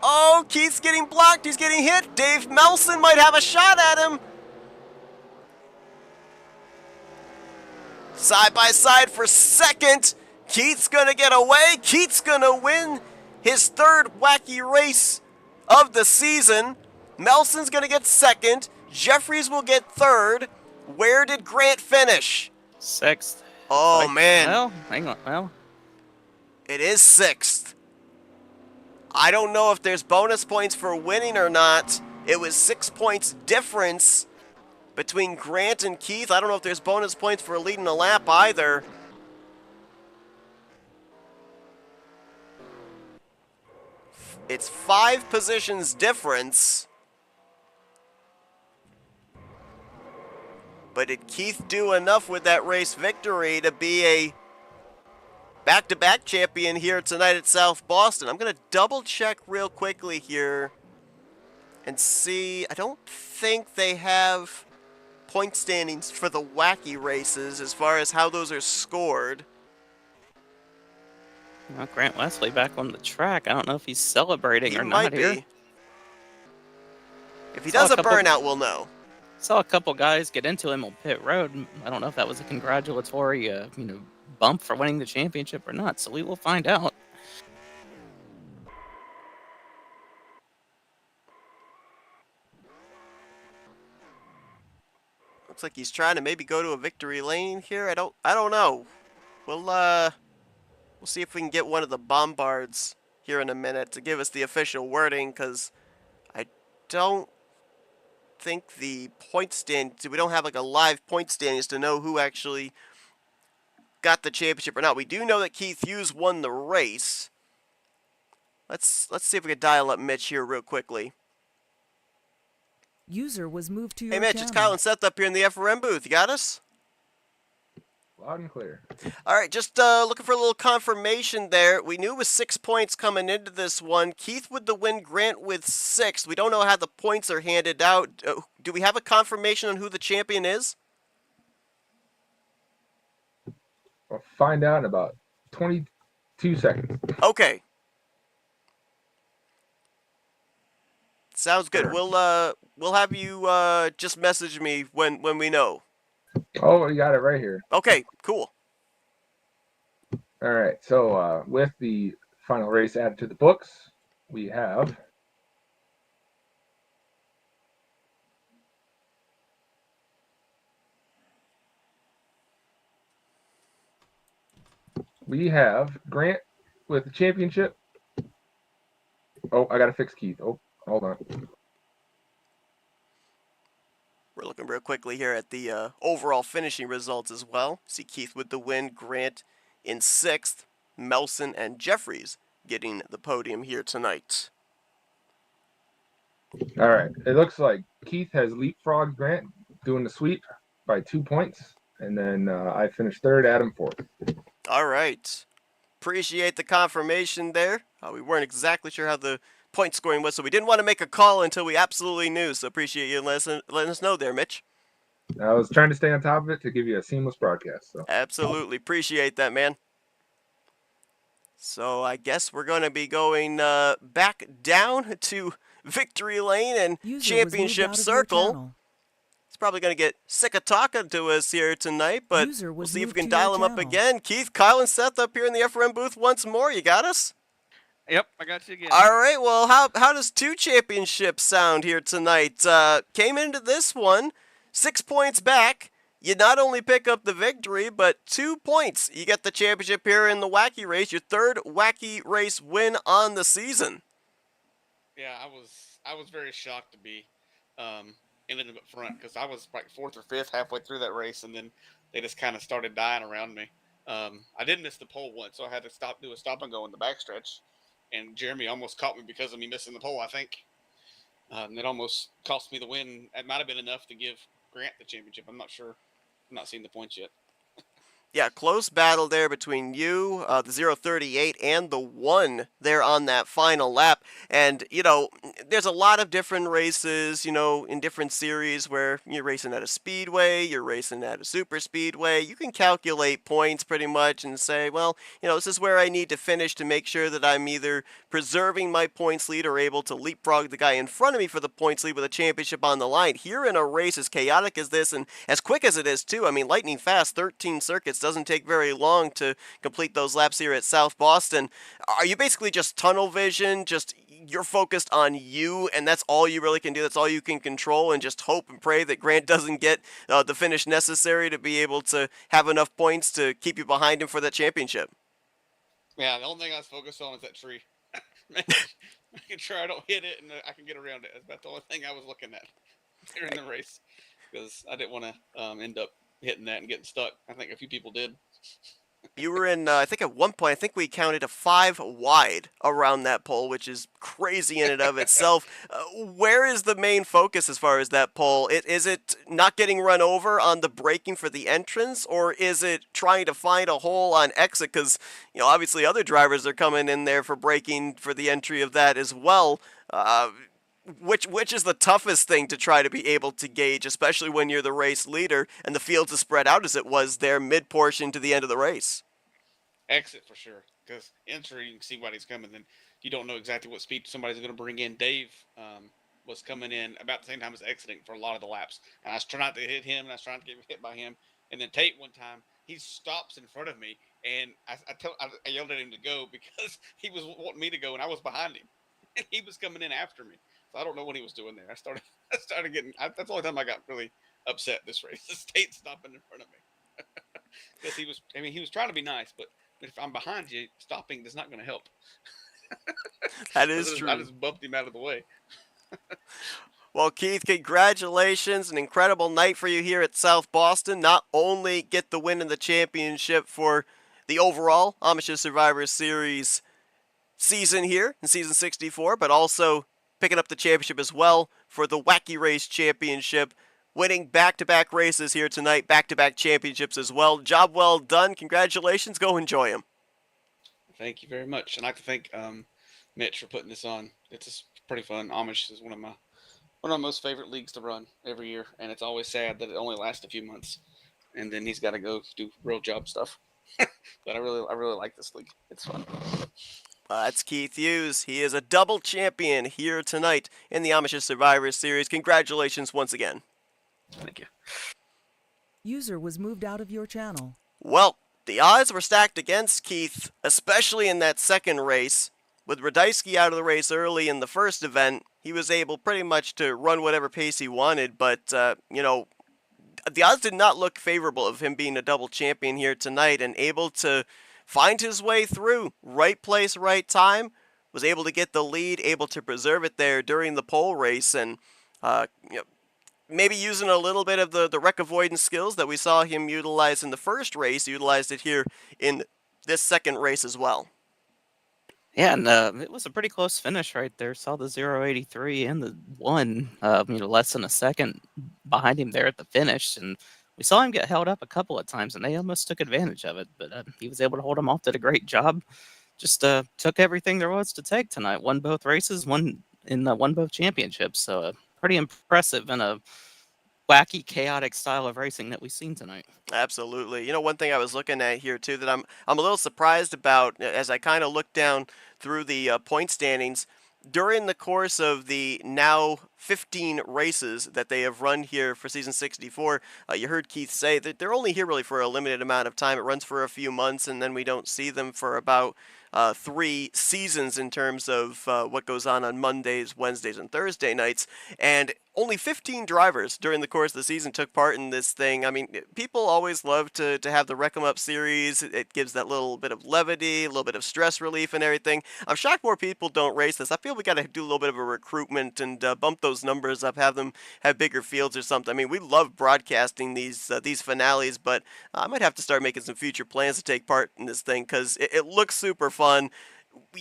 Oh, Keith's getting blocked. He's getting hit. Dave Melson might have a shot at him. Side by side for second. Keith's going to get away. Keith's going to win his 3rd wacky race of the season. Melson's going to get 2nd. Jeffries will get 3rd. Where did Grant finish? 6th. Oh, man. Well, hang on. Well, It is 6th. I don't know if there's bonus points for winning or not. It was 6 points difference between Grant and Keith. I don't know if there's bonus points for leading a lap either. It's 5 positions difference. But did Keith do enough with that race victory to be a back-to-back champion here tonight at South Boston? I'm going to double check real quickly here and see. I don't think they have point standings for the wacky races as far as how those are scored. well, Grant Wesley back on the track. I don't know if he's celebrating He or might not be. here. If he Saw does a a couple- burnout, we'll know. Saw a couple guys get into him on pit road. I don't know if that was a congratulatory, bump for winning the championship or not. So we will find out. Looks like he's trying to maybe go to a victory lane here. I don't know. We'll see if we can get one of the bombards here in a minute to give us the official wording, because I don't think the point stand, we don't have like a live point standings to know who actually got the championship or not. We do know that Keith Hughes won the race. Let's see if we can dial up Mitch here real quickly. User was moved to your Hey Mitch, channel. it's Kyle and Seth up here in the FRM booth. You got us? Loud and clear. All right, just looking for a little confirmation there. We knew it was 6 points coming into this one. Keith with the win, Grant with 6. We don't know how the points are handed out. Do we have a confirmation on who the champion is? I'll find out in about 22 seconds. Okay. Sounds good. Sure. We'll have you just message me when we know. Oh, you got it right here. Okay, cool. All right. So with the final race added to the books, we have Grant with the championship. Oh, I gotta fix Keith. Oh, hold on. We're looking real quickly here at the overall finishing results as well. See Keith with the win, Grant in 6th, Melson and Jeffries getting the podium here tonight. All right. It looks like Keith has leapfrogged Grant doing the sweep by 2 points. And then I finished third, Adam fourth. All right. Appreciate the confirmation there. We weren't exactly sure how the point scoring was, so we didn't want to make a call until we absolutely knew. So appreciate you letting us know there, Mitch. I was trying to stay on top of it to give you a seamless broadcast. So Absolutely. Appreciate that, man. So I guess we're going to be going back down to Victory Lane and User was moved Championship out of your Circle. channel. He's probably going to get sick of talking to us here tonight, but User we'll was see if we moved can to dial your him up channel. again. Keith, Kyle, and Seth up here in the FRM booth once more. You got us? Yep, I got you again. All right, well, how does 2 championships sound here tonight? Came into this one 6 points back. You not only pick up the victory, but 2 points. You get the championship here in the Wacky Race, your 3rd Wacky Race win on the season. Yeah, I was very shocked to be ended up up front because I was like 4th or 5th halfway through that race, and then they just kind of started dying around me. I did miss the pole once, so I had to do a stop and go in the backstretch, and Jeremy almost caught me because of me missing the pole, I think. It almost cost me the win. It might have been enough to give Grant the championship. I'm not sure. I'm not seeing the points yet. Yeah, close battle there between you, the 038, and the 1 there on that final lap. And, you know, there's a lot of different races, you know, in different series where you're racing at a speedway, you're racing at a super speedway. You can calculate points pretty much and say, well, you know, this is where I need to finish to make sure that I'm either preserving my points lead or able to leapfrog the guy in front of me for the points lead with a championship on the line. Here in a race as chaotic as this and as quick as it is, too, I mean, lightning fast, 13 circuits, doesn't take very long to complete those laps here at South Boston. Are you basically just tunnel vision, just you're focused on you, and that's all you really can do, that's all you can control, and just hope and pray that Grant doesn't get the finish necessary to be able to have enough points to keep you behind him for that championship? Yeah, the only thing I was focused on is that tree. Making sure I don't hit it and I can get around it. That's about the only thing I was looking at during the race, because I didn't want to end up hitting that and getting stuck. I think a few people did. You were in, I think at one point, I think we counted a 5 wide around that pole, which is crazy in and of itself. Where is the main focus as far as that pole? Is it not getting run over on the braking for the entrance, or is it trying to find a hole on exit? Because, you know, obviously other drivers are coming in there for braking for the entry of that as well. Which is the toughest thing to try to be able to gauge, especially when you're the race leader and the fields is spread out as it was there mid-portion to the end of the race? Exit for sure, because entry you can see what he's coming, then you don't know exactly what speed somebody's going to bring in. Dave was coming in about the same time as exiting for a lot of the laps, and I was trying not to hit him, and I was trying to get hit by him. And then Tate one time, he stops in front of me, and I yelled at him to go because he was wanting me to go, and I was behind him, and he was coming in after me. So I don't know what he was doing there. I started getting. That's the only time I got really upset this race. The Tate stopping in front of me because he was. I mean, he was trying to be nice, but if I'm behind you, stopping is not going to help. That is true. I just bumped him out of the way. Well, Keith, congratulations. An incredible night for you here at South Boston. Not only get the win in the championship for the overall Amish Survivor Series season here in Season 64, but also picking up the championship as well for the Wacky Race Championship, winning back-to-back races here tonight, back-to-back championships as well. Job well done. Congratulations. Go enjoy them. Thank you very much. And I'd like to thank Mitch for putting this on. It's just pretty fun. Amish is one of my most favorite leagues to run every year, and it's always sad that it only lasts a few months, and then he's got to go do real job stuff. But I really like this league. It's fun. That's Keith Hughes. He is a double champion here tonight in the Amish Survivor Series. Congratulations once again. Thank you. User was moved out of your channel. Well, the odds were stacked against Keith, especially in that second race. With Radeisky out of the race early in the first event, he was able pretty much to run whatever pace he wanted, but, you know, the odds did not look favorable of him being a double champion here tonight and able to find his way through. Right place, right time. Was able to get the lead, able to preserve it there during the pole race, and you know, maybe using a little bit of the wreck avoidance skills that we saw him utilize in the first race, utilized it here in this second race as well. Yeah, and it was a pretty close finish right there. Saw the 083 and the 1, less than a second behind him there at the finish. And we saw him get held up a couple of times, and they almost took advantage of it. But he was able to hold him off, did a great job. Just took everything there was to take tonight. Won both races, won both championships. So pretty impressive in a wacky, chaotic style of racing that we've seen tonight. Absolutely. One thing I was looking at here too that I'm a little surprised about as I kind of look down through the point standings during the course of the now 15 races that they have run here for season 64. You heard Keith say that they're only here really for a limited amount of time. It runs for a few months, and then we don't see them for about 3 seasons in terms of what goes on Mondays, Wednesdays, and Thursday nights. And only 15 drivers during the course of the season took part in this thing. I mean, people always love to have the Wreck 'em Up series. It gives that little bit of levity, a little bit of stress relief and everything. I'm shocked more people don't race this. I feel we got to do a little bit of a recruitment and bump those numbers up, have them have bigger fields or something. I mean, we love broadcasting these finales, but I might have to start making some future plans to take part in this thing because it looks super fun.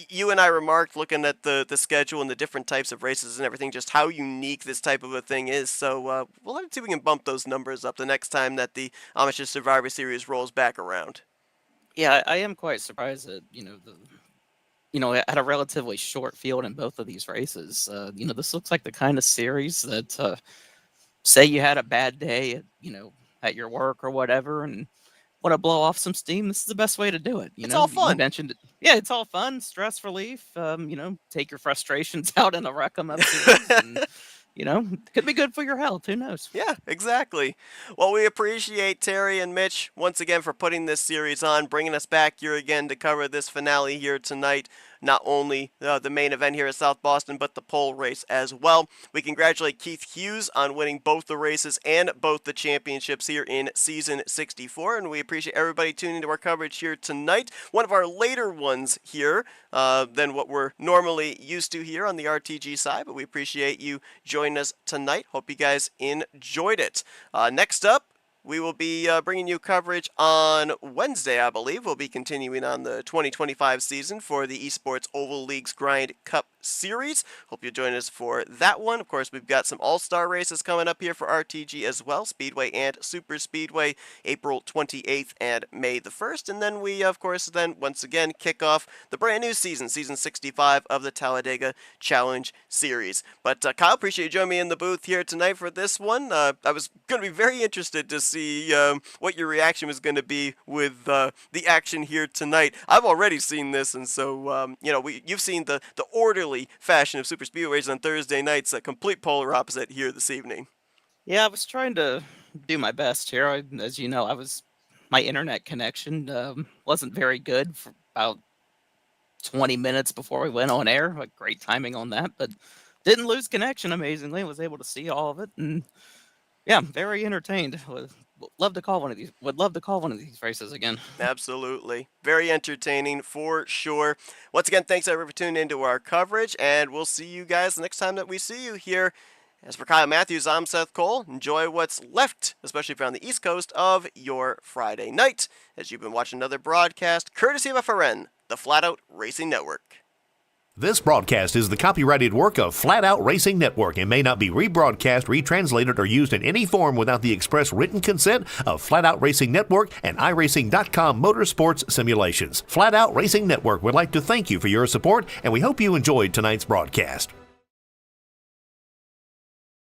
You and I remarked looking at the schedule and the different types of races and everything, just how unique this type of a thing is. So we'll have to see if we can bump those numbers up the next time that the Amish Survivor Series rolls back around. Yeah, I am quite surprised that at a relatively short field in both of these races. This looks like the kind of series that say you had a bad day at your work or whatever, and want to blow off some steam. This is the best way to do it. It's all fun. You mentioned it. Yeah, it's all fun, stress relief. Take your frustrations out in a Wreck 'em Up series, and could be good for your health. Who knows? Yeah, exactly. Well, we appreciate Terry and Mitch once again for putting this series on, bringing us back here again to cover this finale here tonight. Not only the main event here at South Boston, but the pole race as well. We congratulate Keith Hughes on winning both the races and both the championships here in Season 64, and we appreciate everybody tuning into our coverage here tonight. One of our later ones here than what we're normally used to here on the RTG side, but we appreciate you joining us tonight. Hope you guys enjoyed it. Next up, we will be bringing you coverage on Wednesday, I believe. We'll be continuing on the 2025 season for the Esports Oval League's Grind Cup Series. Hope you'll join us for that one. Of course, we've got some all-star races coming up here for RTG as well, Speedway and Super Speedway, April 28th and May the 1st. And then we, of course, once again kick off the brand new season, Season 65 of the Talladega Challenge Series. But Kyle, appreciate you joining me in the booth here tonight for this one. I was going to be very interested to see what your reaction was going to be with the action here tonight. I've already seen this, and so you've seen the orderly fashion of super speedways on Thursday nights, a complete polar opposite here this evening. Yeah, I was trying to do my best here. As you know, my internet connection wasn't very good for about 20 minutes before we went on air. Like, great timing on that, but didn't lose connection amazingly. Was able to see all of it, and yeah, very entertained. Would love to call one of these races again. Absolutely. Very entertaining for sure. Once again, thanks everyone for tuning into our coverage, and we'll see you guys the next time that we see you here. As for Kyle Matthews, I'm Seth Cole. Enjoy what's left, especially if you're on the East Coast, of your Friday night, as you've been watching another broadcast courtesy of FRN, the Flatout Racing Network. This broadcast is the copyrighted work of Flatout Racing Network and may not be rebroadcast, retranslated, or used in any form without the express written consent of Flatout Racing Network and iRacing.com Motorsports Simulations. Flatout Racing Network would like to thank you for your support, and we hope you enjoyed tonight's broadcast.